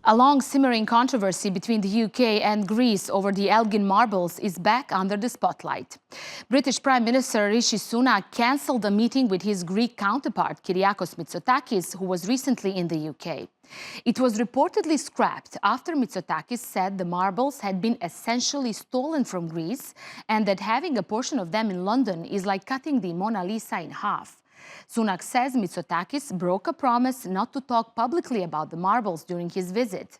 A long simmering controversy between the UK and Greece over the Elgin Marbles is back under the spotlight. British Prime Minister Rishi Sunak cancelled a meeting with his Greek counterpart, Kyriakos Mitsotakis, who was recently in the UK. It was reportedly scrapped after Mitsotakis said the marbles had been essentially stolen from Greece and that having a portion of them in London is like cutting the Mona Lisa in half. Sunak says Mitsotakis broke a promise not to talk publicly about the marbles during his visit.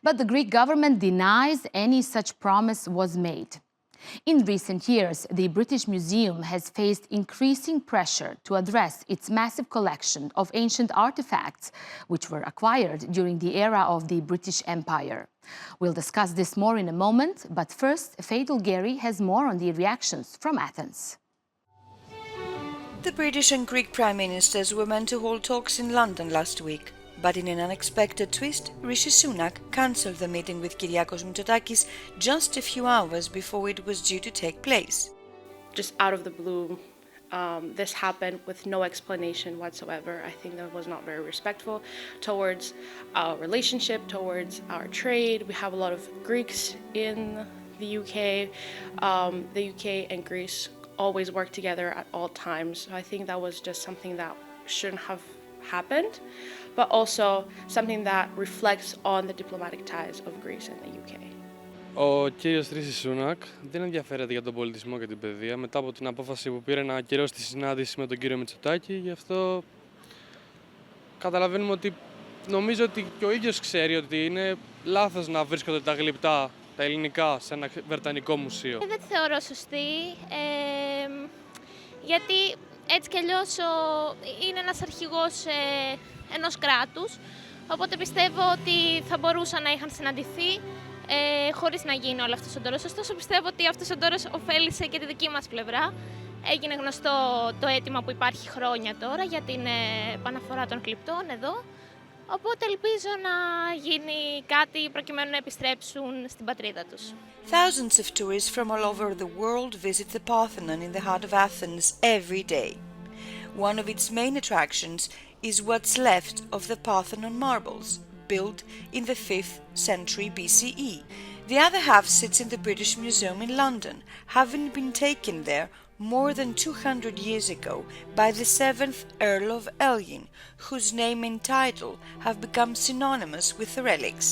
But the Greek government denies any such promise was made. In recent years, the British Museum has faced increasing pressure to address its massive collection of ancient artifacts, which were acquired during the era of the British Empire. We'll discuss this more in a moment, but first, Fay Doulgkeri has more on the reactions from Athens. The British and Greek Prime Ministers were meant to hold talks in London last week, but in an unexpected twist, Rishi Sunak cancelled the meeting with Kyriakos Mitsotakis just a few hours before it was due to take place. Just out of the blue, this happened with no explanation whatsoever. I think that was not very respectful towards our relationship, towards our trade. We have a lot of Greeks in the UK. The UK and Greece always work together at all times. So I think that was just something that shouldn't have happened, but also something that reflects on the diplomatic ties of Greece and the UK. Ο κύριος Ρίση Σούνακ δεν ενδιαφέρεται για τον πολιτισμό και την παιδεία μετά από την απόφαση που πήρε να ακυρώσει τη συνάντηση με τον κύριο Μητσοτάκη. Γι' αυτό καταλαβαίνουμε ότι νομίζω ότι και ο ίδιος ξέρει ότι είναι λάθος να βρίσκονται τα γλυπτά, τα ελληνικά, σε ένα βρετανικό μουσείο. Δεν τη θεωρώ σωστή, γιατί έτσι κι αλλιώς είναι ένας αρχηγός ενός κράτους, οπότε πιστεύω ότι θα μπορούσαν να είχαν συναντηθεί χωρίς να γίνει όλο αυτός ο τόρος. Ωστόσο πιστεύω ότι αυτός ο τόρος ωφέλησε και τη δική μας πλευρά. Έγινε γνωστό το αίτημα που υπάρχει χρόνια τώρα για την επαναφορά των κλειπτών εδώ. Οπότε ελπίζω να γίνει κάτι προκειμένου να επιστρέψουν στην πατρίδα τους. Thousands of tourists from all over the world visit the Parthenon in the heart of Athens every day. One of its main attractions is what's left of the Parthenon marbles, built in the 5th century BCE. The other half sits in the British Museum in London, having been taken there more than 200 years ago by the 7th Earl of Elgin, whose name and title have become synonymous with the relics.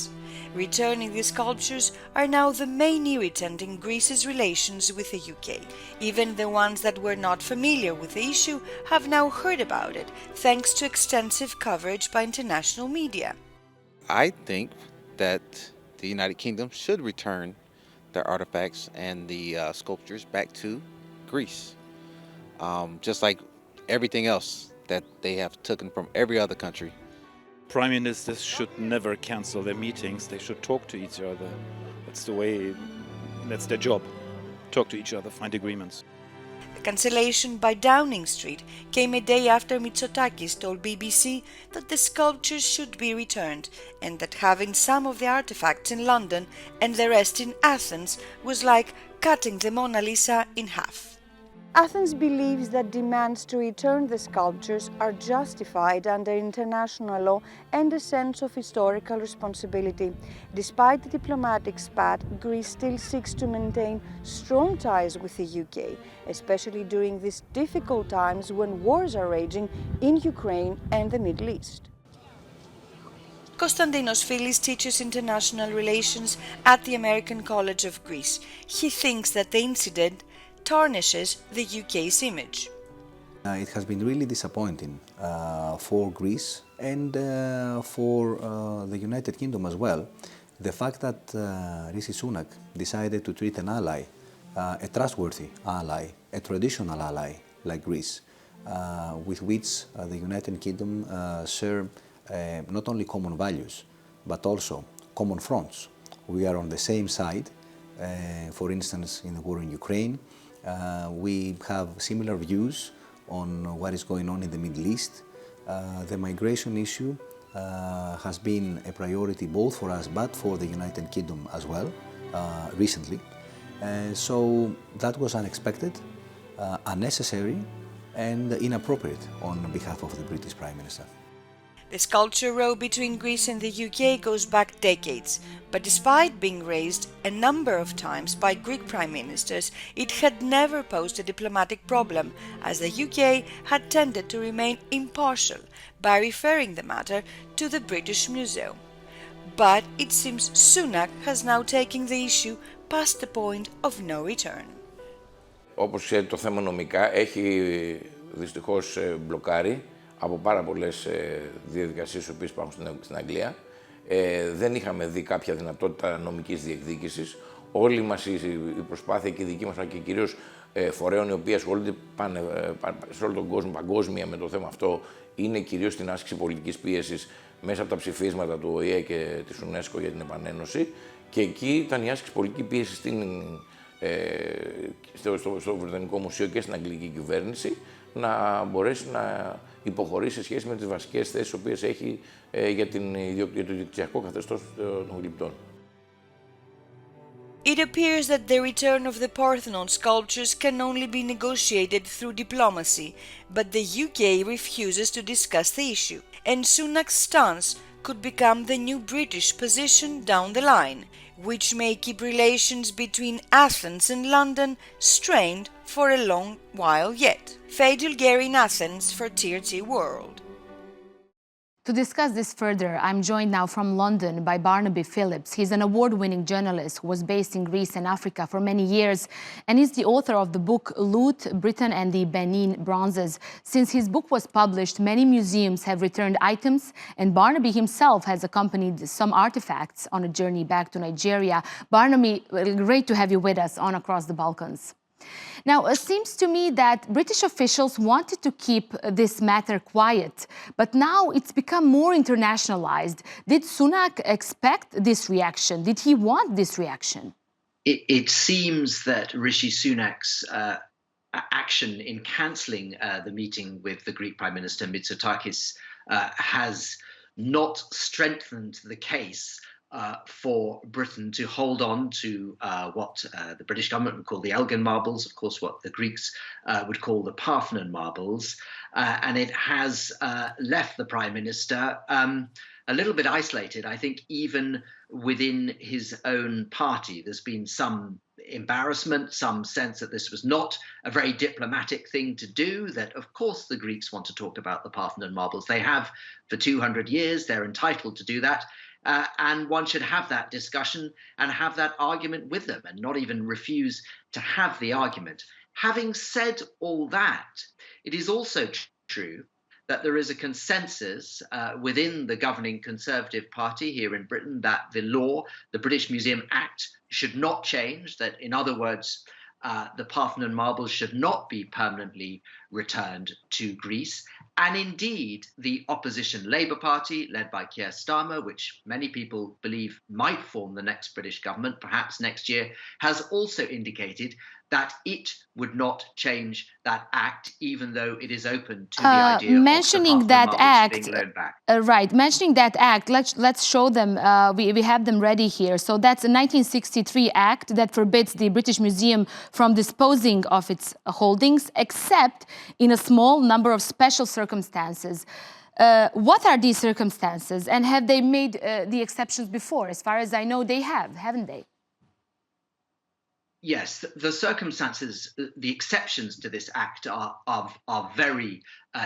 Returning these sculptures are now the main irritant in Greece's relations with the UK. Even the ones that were not familiar with the issue have now heard about it, thanks to extensive coverage by international media. I think that the United Kingdom should return their artifacts and the sculptures back to Greece, just like everything else that they have taken from every other country. Prime ministers should never cancel their meetings. They should talk to each other. That's the way, that's their job. Talk to each other, find agreements. The cancellation by Downing Street came a day after Mitsotakis told BBC that the sculptures should be returned and that having some of the artifacts in London and the rest in Athens was like cutting the Mona Lisa in half. Athens believes that demands to return the sculptures are justified under international law and a sense of historical responsibility. Despite the diplomatic spat, Greece still seeks to maintain strong ties with the UK, especially during these difficult times when wars are raging in Ukraine and the Middle East. Konstantinos Filis teaches international relations at the American College of Greece. He thinks that the incident tarnishes the UK's image. It has been really disappointing for Greece and for the United Kingdom as well. The fact that Rishi Sunak decided to treat an ally, a trustworthy ally, a traditional ally like Greece, with which the United Kingdom share not only common values but also common fronts. We are on the same side, for instance in the war in Ukraine. We have similar views on what is going on in the Middle East. The migration issue has been a priority both for us but for the United Kingdom as well recently. So that was unexpected, unnecessary and inappropriate on behalf of the British Prime Minister. The sculpture row between Greece and the UK goes back decades, but despite being raised a number of times by Greek prime ministers, it had never posed a diplomatic problem, as the UK had tended to remain impartial by referring the matter to the British Museum. But it seems Sunak has now taken the issue past the point of no return. Όπως ξέρετε, το θέμα νομικά έχει δυστυχώς μπλοκάρει από πάρα πολλές διαδικασίες που υπάρχουν στην Αγγλία. Δεν είχαμε δει κάποια δυνατότητα νομικής διεκδίκησης. Όλη μας η προσπάθεια και η δική μας και κυρίως φορέων οι οποίοι ασχολούνται σε όλο τον κόσμο παγκόσμια με το θέμα αυτό είναι κυρίως στην άσκηση πολιτικής πίεσης μέσα από τα ψηφίσματα του ΟΗΕ και της UNESCO για την επανένωση. Και εκεί ήταν η άσκηση πολιτική πίεση στο Βρετανικό Μουσείο και στην Αγγλική κυβέρνηση να μπορέσει να υποχωρήσει σε σχέση με τις βασικές θέσεις τις οποίες έχει για το ιδιοκτησιακό καθεστώς των γλυπτών. It appears that the return of the Parthenon sculptures can only be negotiated through diplomacy, but the UK refuses to discuss the issue, and Sunak's stance could become the new British position down the line, which may keep relations between Athens and London strained for a long while yet. Fay Doulgkeri in Athens for TRT World. To discuss this further, I'm joined now from London by Barnaby Phillips. He's an award-winning journalist who was based in Greece and Africa for many years, and he's the author of the book Loot, Britain and the Benin Bronzes. Since his book was published, many museums have returned items, and Barnaby himself has accompanied some artifacts on a journey back to Nigeria. Barnaby, great to have you with us on Across the Balkans. Now, it seems to me that British officials wanted to keep this matter quiet, but now it's become more internationalized. Did Sunak expect this reaction? Did he want this reaction? It seems that Rishi Sunak's action in cancelling the meeting with the Greek Prime Minister Mitsotakis has not strengthened the case for Britain to hold on to what the British government would call the Elgin Marbles, of course what the Greeks would call the Parthenon Marbles, and it has left the Prime Minister a little bit isolated. I think even within his own party there's been some embarrassment, some sense that this was not a very diplomatic thing to do, that of course the Greeks want to talk about the Parthenon Marbles. They have for 200 years, they're entitled to do that. And one should have that discussion and have that argument with them and not even refuse to have the argument. Having said all that, it is also true that there is a consensus within the governing Conservative Party here in Britain that the law, the British Museum Act, should not change, that in other words, the Parthenon Marbles should not be permanently returned to Greece. And indeed, the opposition Labour Party, led by Keir Starmer, which many people believe might form the next British government, perhaps next year, has also indicated that it would not change that act, even though it is open to the idea mentioning of the that Parthenon act, Marbles being loaned back. Right, mentioning that act, let's show them, we have them ready here. So that's a 1963 act that forbids the British Museum from disposing of its holdings, except in a small number of special circumstances. What are these circumstances, and have they made the exceptions before? As far as I know, they have, haven't they? Yes, the circumstances, the exceptions to this act are very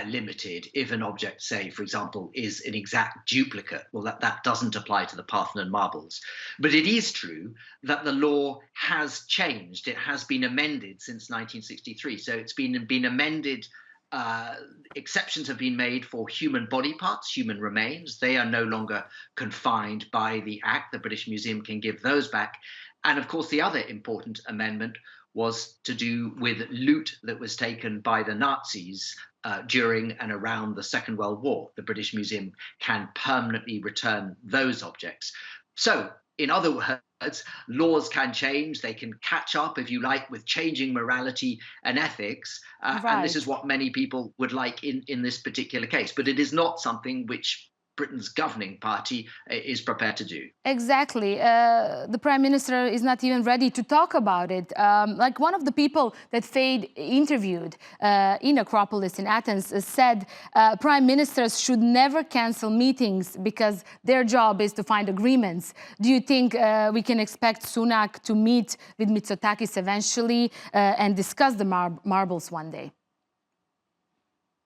limited. If an object, say, for example, is an exact duplicate, well, that doesn't apply to the Parthenon Marbles. But it is true that the law has changed. It has been amended since 1963. So it's been amended. Exceptions have been made for human body parts, human remains. They are no longer confined by the act. The British Museum can give those back. And of course, the other important amendment was to do with loot that was taken by the Nazis during and around the Second World War. The British Museum can permanently return those objects. So, in other words, laws can change. They can catch up, if you like, with changing morality and ethics. Right. And this is what many people would like in this particular case. But it is not something which Britain's governing party is prepared to do. Exactly. The Prime Minister is not even ready to talk about it. Like one of the people that Fay interviewed in Acropolis in Athens said Prime Ministers should never cancel meetings because their job is to find agreements. Do you think we can expect Sunak to meet with Mitsotakis eventually and discuss the marbles one day?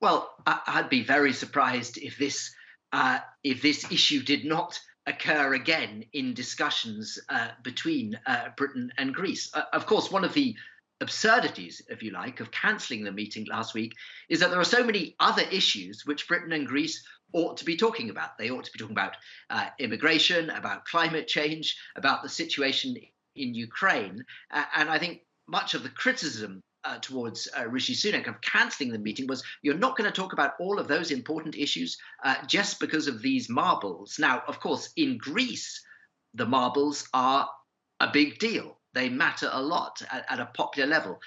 Well, I'd be very surprised if this issue did not occur again in discussions between Britain and Greece. Of course, one of the absurdities, if you like, of cancelling the meeting last week is that there are so many other issues which Britain and Greece ought to be talking about. They ought to be talking about immigration, about climate change, about the situation in Ukraine. And I think much of the criticism towards Rishi Sunak of cancelling the meeting was you're not going to talk about all of those important issues just because of these marbles. Now, of course, in Greece, the marbles are a big deal. They matter a lot at a popular level.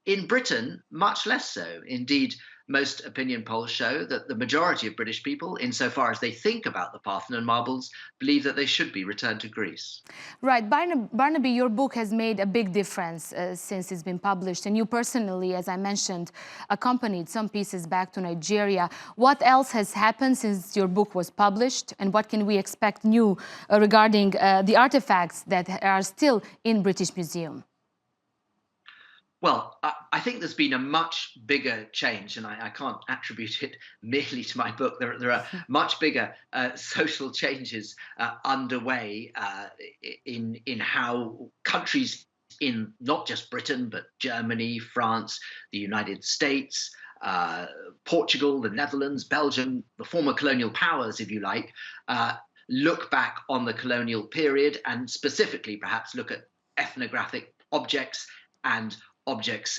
In Britain, much less so. Indeed, most opinion polls show that the majority of British people, insofar as they think about the Parthenon marbles, believe that they should be returned to Greece. Right. Barnaby, your book has made a big difference since it's been published. And you personally, as I mentioned, accompanied some pieces back to Nigeria. What else has happened since your book was published? And what can we expect new regarding the artifacts that are still in British Museum? Well, I think there's been a much bigger change, and I can't attribute it merely to my book. There are much bigger social changes underway in how countries in not just Britain, but Germany, France, the United States, Portugal, the Netherlands, Belgium, the former colonial powers, if you like, look back on the colonial period and specifically perhaps look at ethnographic objects and objects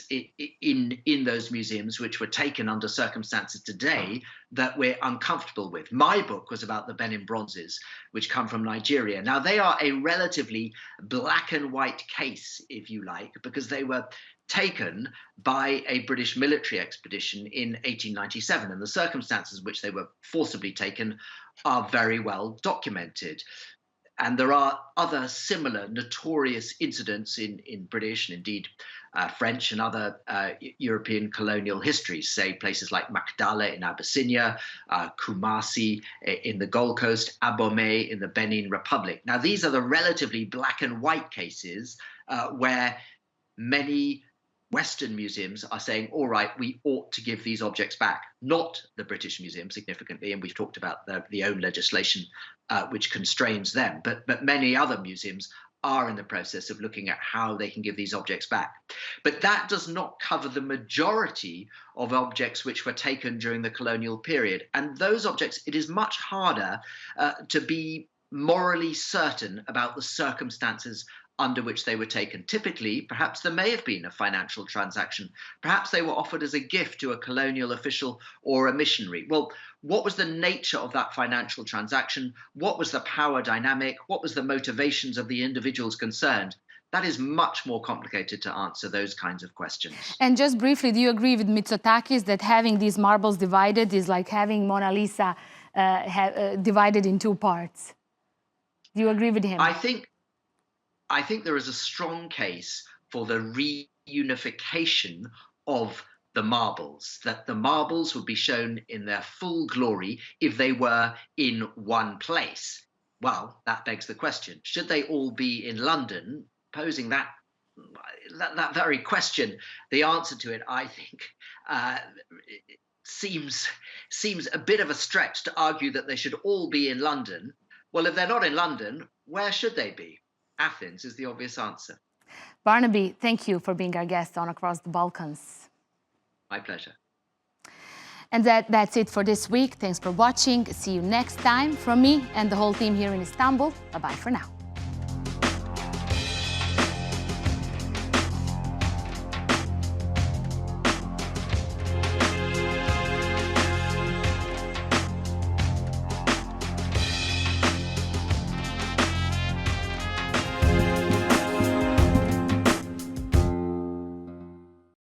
in those museums which were taken under circumstances today that we're uncomfortable with. My book was about the Benin bronzes, which come from Nigeria. Now, they are a relatively black and white case, if you like, because they were taken by a British military expedition in 1897, and the circumstances in which they were forcibly taken are very well documented. And there are other similar notorious incidents in British and indeed French and other European colonial histories, say places like Magdala in Abyssinia, Kumasi in the Gold Coast, Abomey in the Benin Republic. Now, these are the relatively black and white cases where many Western museums are saying, all right, we ought to give these objects back. Not the British Museum, significantly, and we've talked about the own legislation which constrains them, but many other museums are in the process of looking at how they can give these objects back. But that does not cover the majority of objects which were taken during the colonial period. And those objects, it is much harder to be morally certain about the circumstances under which they were taken. Typically, perhaps there may have been a financial transaction. Perhaps they were offered as a gift to a colonial official or a missionary. Well, what was the nature of that financial transaction? What was the power dynamic? What was the motivations of the individuals concerned? That is much more complicated to answer those kinds of questions. And just briefly, do you agree with Mitsotakis that having these marbles divided is like having Mona Lisa divided in two parts? Do you agree with him? I think there is a strong case for the reunification of the marbles, that the marbles would be shown in their full glory if they were in one place. Well, that begs the question, should they all be in London? Posing that very question, the answer to it, I think, seems a bit of a stretch to argue that they should all be in London. Well, if they're not in London, where should they be? Athens is the obvious answer. Barnaby, thank you for being our guest on Across the Balkans. My pleasure. And that's it for this week. Thanks for watching. See you next time from me and the whole team here in Istanbul. Bye-bye for now.